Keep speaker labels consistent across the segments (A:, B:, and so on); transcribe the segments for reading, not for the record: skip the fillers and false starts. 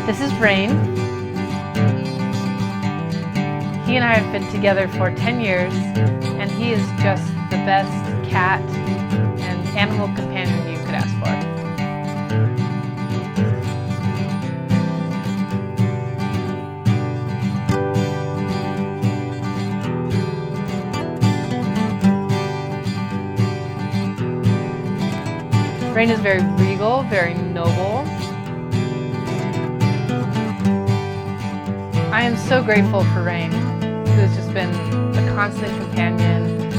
A: This is Rain. He and I have been together for 10 years, and he is just the best cat and animal companion you could ask for. Rain is very regal, very noble. I am so grateful for Rain, who has just been a constant companion.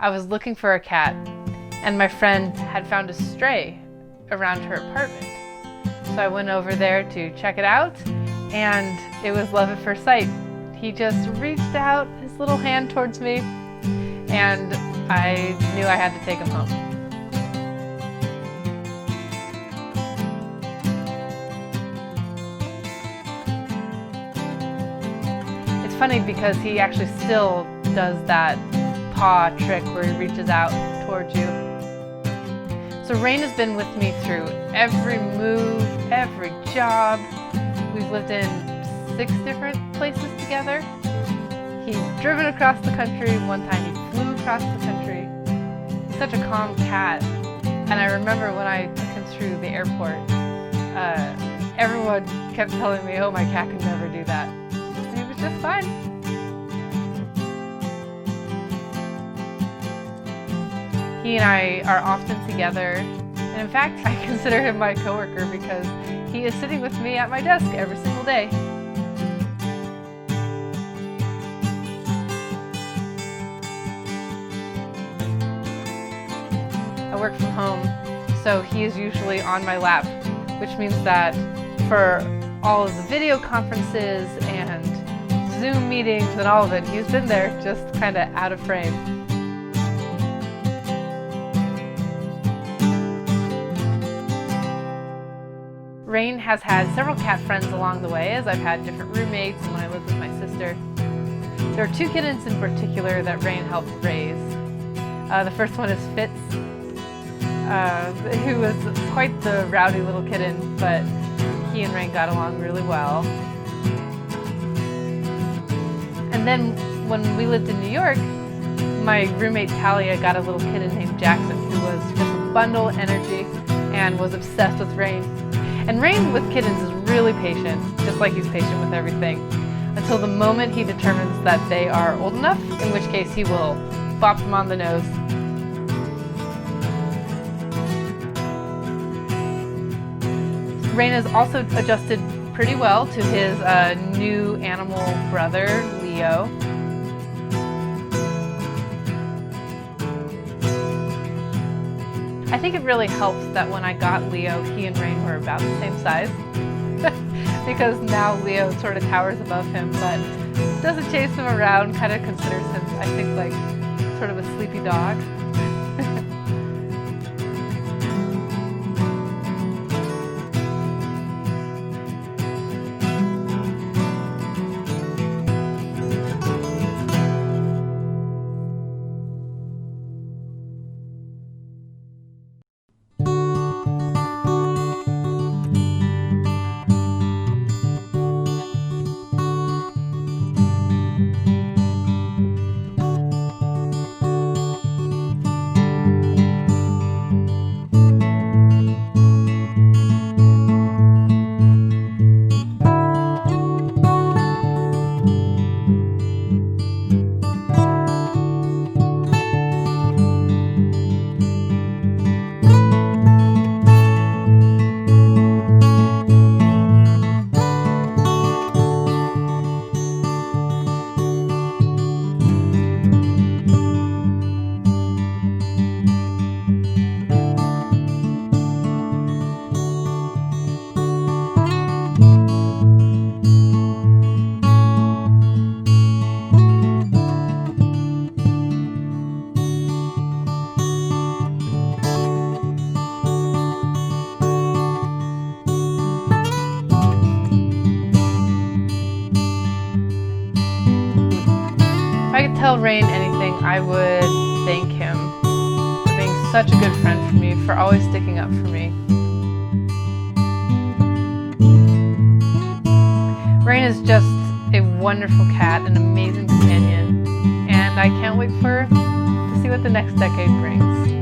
A: I was looking for a cat, and my friend had found a stray around her apartment. So I went over there to check it out, and it was love at first sight. He just reached out his little hand towards me, and I knew I had to take him home. It's funny because he actually still does that paw trick where he reaches out towards you. So Rain has been with me through every move, every job. We've lived in 6 different places together. He's driven across the country. One time he flew across the country. He's such a calm cat. And I remember when I took him through the airport, everyone kept telling me, oh, my cat could never do that. And he was just fine. He and I are often together. And in fact, I consider him my coworker because he is sitting with me at my desk every single day. I work from home, so he is usually on my lap, which means that for all of the video conferences and Zoom meetings and all of it, he's been there just kind of out of frame. Rain has had several cat friends along the way, as I've had different roommates and when I lived with my sister. There are 2 kittens in particular that Rain helped raise. The first one is Fitz, who was quite the rowdy little kitten, but he and Rain got along really well. And then when we lived in New York, my roommate Talia got a little kitten named Jackson, who was just a bundle of energy and was obsessed with Rain. And Rain with kittens is really patient, just like he's patient with everything, until the moment he determines that they are old enough, in which case he will bop them on the nose. Rain has also adjusted pretty well to his new animal brother, Leo. I think it really helps that when I got Leo, he and Rain were about the same size. Because now Leo sort of towers above him, but doesn't chase him around, kind of considers him, I think, like sort of a sleepy dog. tell Rain anything, I would thank him for being such a good friend for me, for always sticking up for me. Rain is just a wonderful cat, an amazing companion, and I can't wait to see what the next decade brings.